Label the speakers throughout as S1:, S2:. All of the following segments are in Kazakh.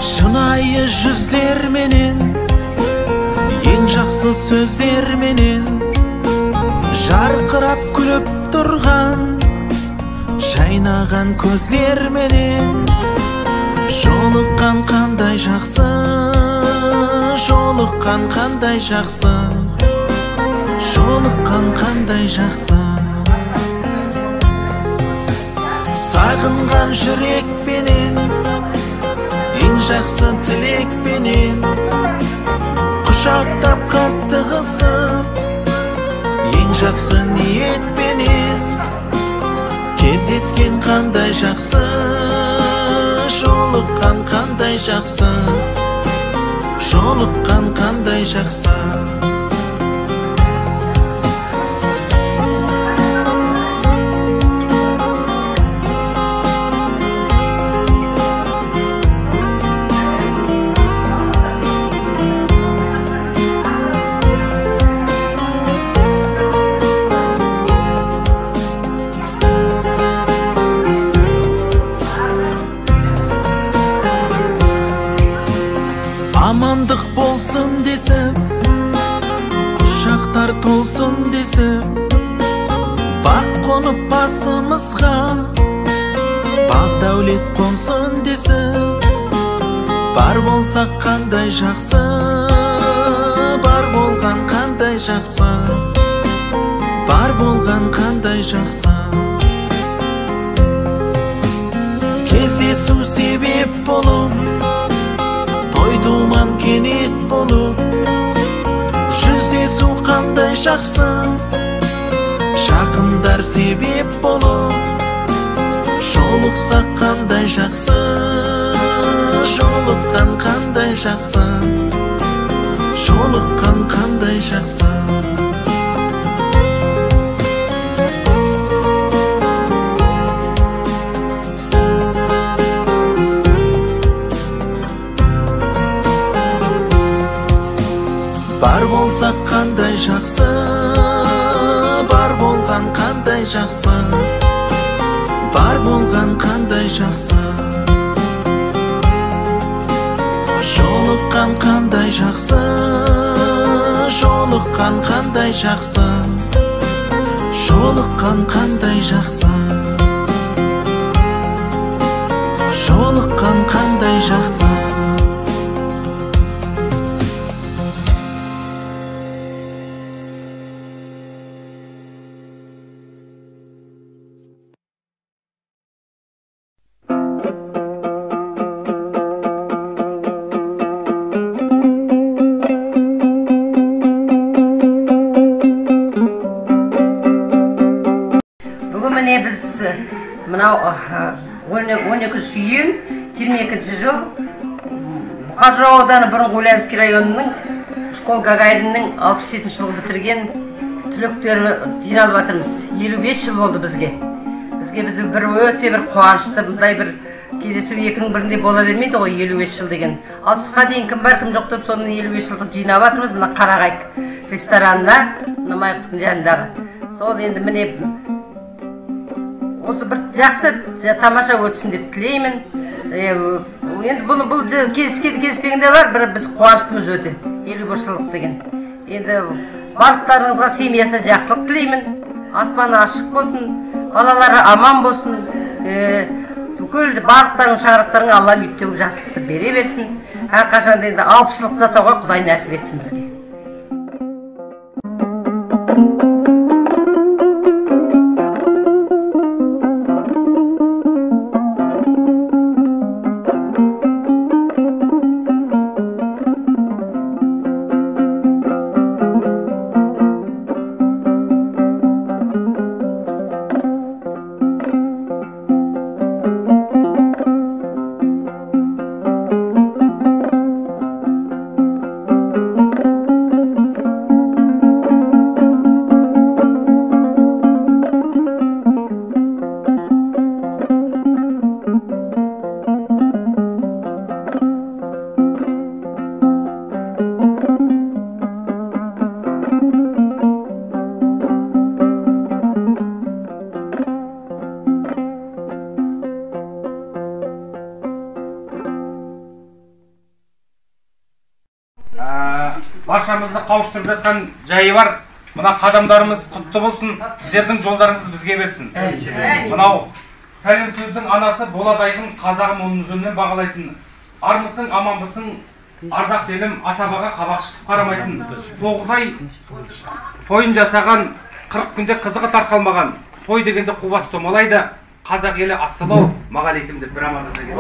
S1: Шынайы жүздер менен, ең жақсы сөздер менен, жарқырап күліп тұрған, жайнаған көздер менен, жолыққан қандай жақсы, жолыққан қандай жақсы, жолыққан қандай жақсы. Сағынған жүрекпенен, ең жақсы тілекпенен, құшақтап қатты қысып, ең жақсы ниетпенен, кездескен қандай жақсы, жолыққан қандай жақсы, жолыққан қандай жақсы. Амандық болсын десіп, құшақтар толсын десіп, бақ қонып басымызға, бақ дәулет қонсын десіп, бар болсақ қандай жақсы, бар болған қандай жақсы, бар болған қандай жақсы. Кездесу себеп болып, той-думан кенет болып, жүздесу қандай жақсы, жақындар себеп болып, жолықсақ қандай жақсы, жолыққан қандай жақсы, жолыққан қандай жақсы. Бар болсақ қандай жақсы, бар болған қандай жақсы, бар болған қандай жақсы. Жолыққан қандай жақсы, жолыққан қандай жақсы, жолыққан қандай жақсы, жолыққан қандай жақсы.
S2: Міне біз мынау 12 июнь 22 жыл Бұқар ауданы бұрынғы Ульяновский районының школ Гагариннің 67 жылғы бітірген түлектері жиналып жатырмыз. 55 жыл болды бізге. Біз бір өте бір қуанышты, бұндай бір кездесу екінің бірінде бола бермейді ғой, 55 жыл деген. 60-қа дейін кім бар, кім жоқ деп, соның 55 жылдық жинап жатырмыз. Мына Қарағай ресторанына, мына Майқұттың жанындағы. Сол енді міне осы бір жақсы, тамаша өтсін деп тілеймін. Енді бұл кездеспегенде бар, біз қуаныштымыз өте. 55 жылдық деген. Енді барлықтарыңызға семьясы жақсылық тілеймін. Аспаны ашық болсын, балалары аман болсын. Бүкіл барлықтарың шаңырақтарыңа Алла мептеуіп жақсылықты бере берсін. Әрқашанда енді 60 жылдық жасауға Құдай нәсіп етсін бізге.
S3: баршамызды қауыштырып жатқан жайы бар. Мына қадамдарымыз құтты болсын, сіздердің жолдарыңыз бізге берсін. Мынау сәлем сөздің анасы Боладайдың қазағым оның жөнінен бағалайтын. Армысың, аманбысың, ардақ елім асабаға қабақшытып қарамайтын. 9 ай тойын жасаған, 40 күнде қызығы тарқалмаған. Той дегенде қубас томалайды, қазақ елі ассалау мағалейкім деп бір амандаса кетеді.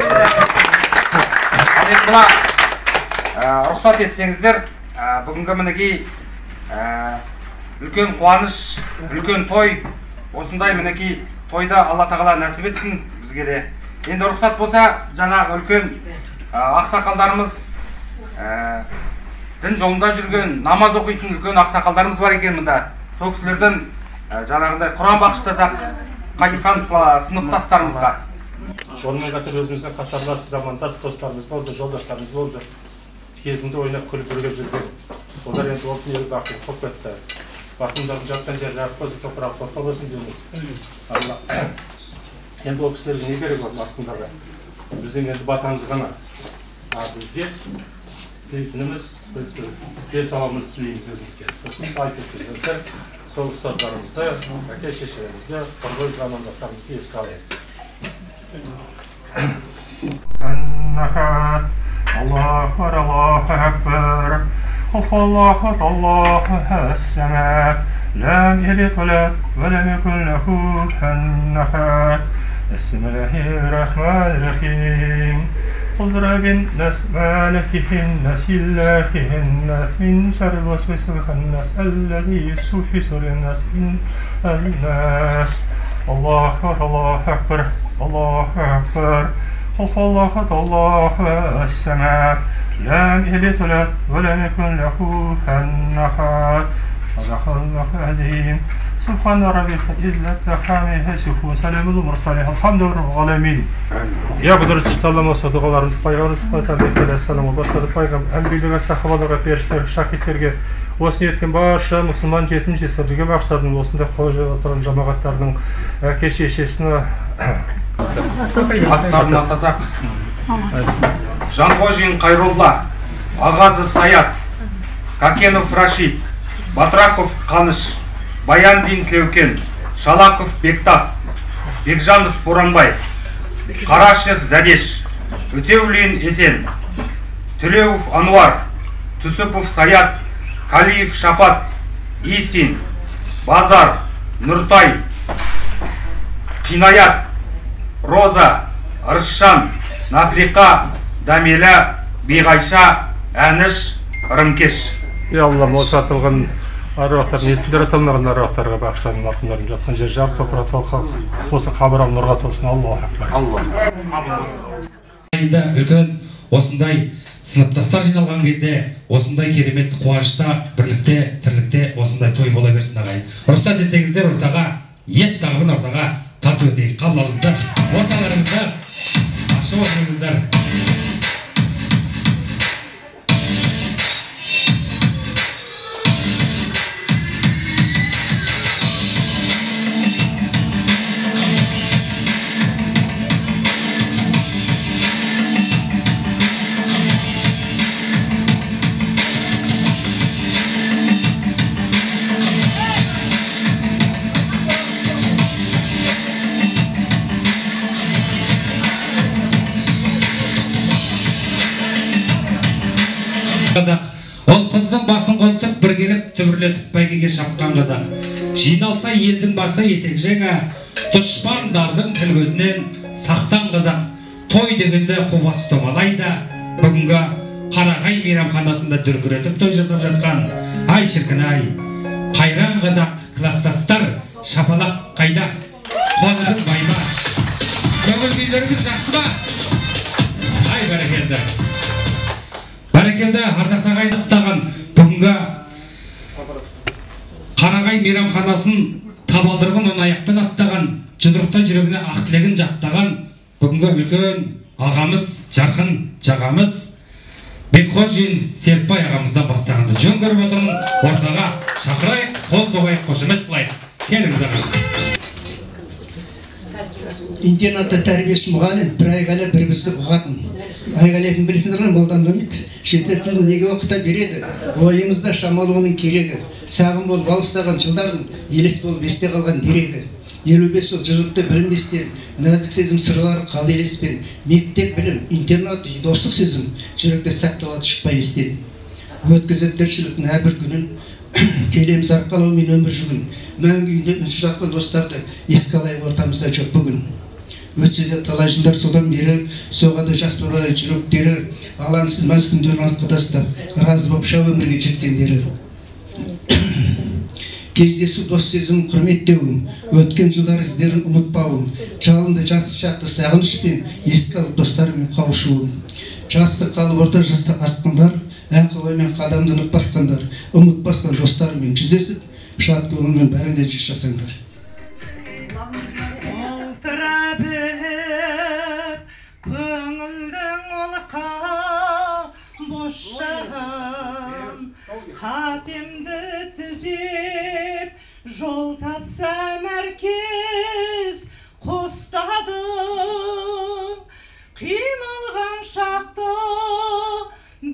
S3: Рұқсат етсеңіздер, бүгінгі мінекей үлкен қуаныш, үлкен той, осындай мінекей тойда Алла тағала нәсіп етсін бізге де. Енді рұқсат болса, жаңағы үлкен ақсақалдарымыз, дін жолында жүрген, намаз оқитын үлкен ақсақалдарымыз бар екен мұнда. Сол кісілерден жаңағындай Құран бағыштасақ, қайтқан сыныптастарымызға.
S4: Сонымен қатар өзіміздің қатарлас, замандас достарымыз болды, жолдастарымыз болды. Кезінде ойнап күліп бірге жүрген. Олар енді ол дүниеге бақыт болып кетті. Бақындардың жатқан жер жарық болсын, топырақ торқа болсын дейміз. Енді ол кісілерге не керек ол бақындарға? Біздің енді батамыз ғана. Бізге тілейтініміз, денсаулығымызды тілейміз өзімізге. Сосын айтып жүрсіздер, сол ұстаздарымызды, әке шешелерімізді, құрбы замандастарымызды еске алайық.
S5: الله أكبر الله أكبر الله أكبر الله السماء لا يلد ولم يكن له كفوا بسم الله الرحمن الرحيم قل رب الناس مالك الناس إله الناس من شر الوسواس الخناس الذي يوسوس في صدور الناس من الناس الله أكبر الله أكبر الله أكبر الله الله السماء لا يلد ولم يكن له كفوا صدق الله العظيم سبحان ربك إذ عما يصفون سلام المرسلين الحمد لله رب العالمين.
S4: Ya kudretli Allah olsa dualarımız paygamberimiz Muhammed Aleyhisselam başladı paygamber hem bildiğiniz sahabalara perişler şahitlerge osunu etken barcha Müslüman жетім жесірлерге бағыштадым осында қолжа отырған жамағаттардың кеше-шешесіне
S3: аттарын атасақ. Жанғожин Қайролла, Ағазов Саят, Какенов Рашид, Батраков Қаныш, Баяндин Тлеукен, Шалаков Бектас, Бекжанов Боранбай, Қарашев Задеш, Өтеулин Есен, Түлеуов Ануар, Түсіпов Саят, Калиев Шапат, Исин, Базар, Нұртай, Кинаят, Роза, Рысшан, Наприка, Дамила, Биғайша, Әніш, Рымкеш.
S4: Аллам осы атылған аруақтардың есімдер аталмаған аруақтарға бағыштадым артындарын жатқан жер жар топырақ толқа осы қабырам нұрға толсын. Аллаху акбар.
S6: Үлкен осындай сыныптастар жиналған кезде осындай керемет қуанышта, бірлікте, тірлікте осындай той бола берсін ағайын. Рұқсат етсеңіздер ортаға, ет тағыбын ортаға тарту етейік. Қабыл алыңыздар, орталарыңыздар, ашып отырыңыздар. Ол қыздың басын қосып біргеліп түбірлетіп бәйгеге шапқан қазақ. Жиналса елдің басы етек жеңі, дұшпандардың тіл көзінен сақтан қазақ. Той дегенде қубас томалайды, бүгінгі Қарағай мейрамханасында дүркіретіп той жасап жатқан. Ай шіркін ай, қайран қазақ, кластастар, шапалақ қайда, қуанышың байма. Көңіл күйлеріңіз жақсы ба? Ай бәрекелді. Бәрекелді, ардақты ағайындықтаған бүгінгі Қарағай мейрамханасын табалдырғын аяқпен аттаған, жұдырықта жүрегіне ақ тілегін жаттаған бүгінгі үлкен ағамыз, жарқын жағамыз Бекхожин Серікбай ағамыздан бастағанды жөн көріп отырмын. Ортаға шақырайық, қол соғайық, қошемет қылайық. Келіңіз ағам.
S7: интернатта тәрбиеші мұғалім бір айғайлап бір бізді ұғатын. Айғайлайтын білесіңдер ме, Молдан Мәмит? Шетел тілін неге оқыта береді? Ойымызда шамалы оның керегі. Сағым болып алыстаған жылдардың елес болып есте қалған дерегі. 55 жыл жырықты білінбестен, нәзік сезім сырлары қалды елеспен. Мектеп білім, интернат, достық сезім жүректе сақталады шықпай естен. Өткізіп тіршіліктің әрбір күнін, келеміз арқалаумен өмір жүгін. Мәңгі үйінде үнсіз жатқан достарды еске алайық, ортамызда жоқ бүгін. Өтсе де талай жылдар содан бері соғады жас бала жүректері, алаңсыз мәз күндерін артқа тастап, разы боп шау өмірге жеткендері. Кездесу дос сезімін құрметтеуін, өткен жылдар іздерін ұмытпауын, жалынды жасы шақты сағынышпен еске алып достарымен қауышуын. Жасты қалып орта жаста асқандар, ақыл оймен қадамды нық басқандар, ұмытпастан достарымен жүздесіп, шат көңілмен бәрінде жүз жасаңдар.
S8: Отыра бір көңілдің олқа бос жағым, қатемді түзеп, жол тапсам әркез қостадым. Қиналған шақта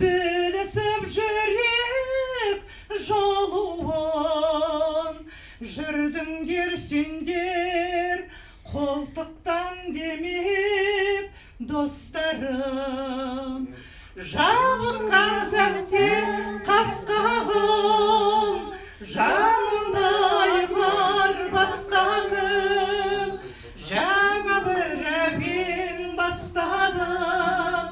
S8: білісіп жүрек жолуын. Жүрдіңдер сендер қолтықтан демеп достарым. Жабыққан сәтте қасқағым, жанымда айғар басқа кім. Жаңа бір әуен бастадым,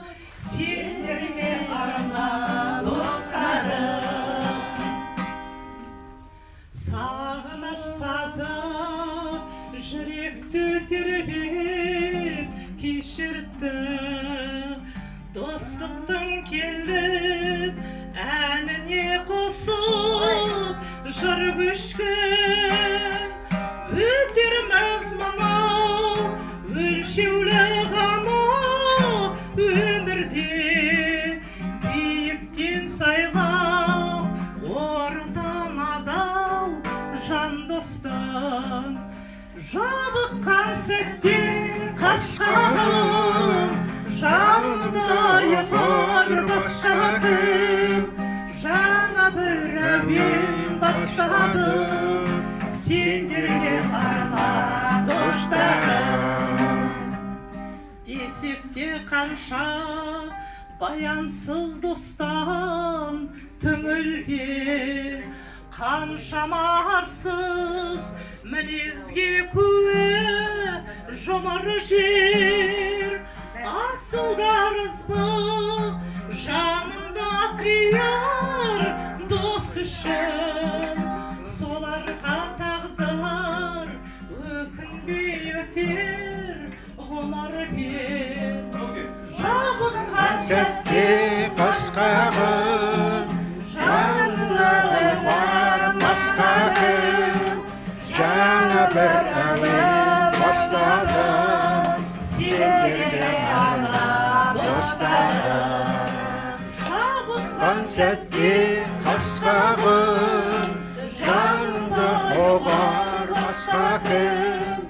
S8: сендерге арнап достарым. Сағыныш сазы жүректі тербеп кешірді. Достықтың келді әніне қосып жыр көшкен. Өтерміз мынау өлшеулі ғана өмірде. Биіктен сайлап ордан адал жан достан. Жабыққан сәтте қасқағым, жанымда айғар басқа кім. Жаңа бір әуен бастадым, сендерге арнап достарым. Десек те қанша баянсыз достан түңілде, қаншама арсыз мінезге куә жұмыр жер. Асылдарыз бұл жанында қияр дос үшін. Соларға тағдыр өкінбей өтер ғұмыр бер. Жабыққан сәтте қасқағым, жанында бар басқа кім. Жаңа бір әуен бастадым, сендерге арнап достарым. Жабыққан сәтте қасқағым, жанымда оғар басқа кім.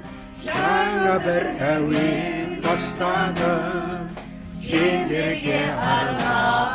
S8: Жаңа бір әуен бастадым, сендерге арнап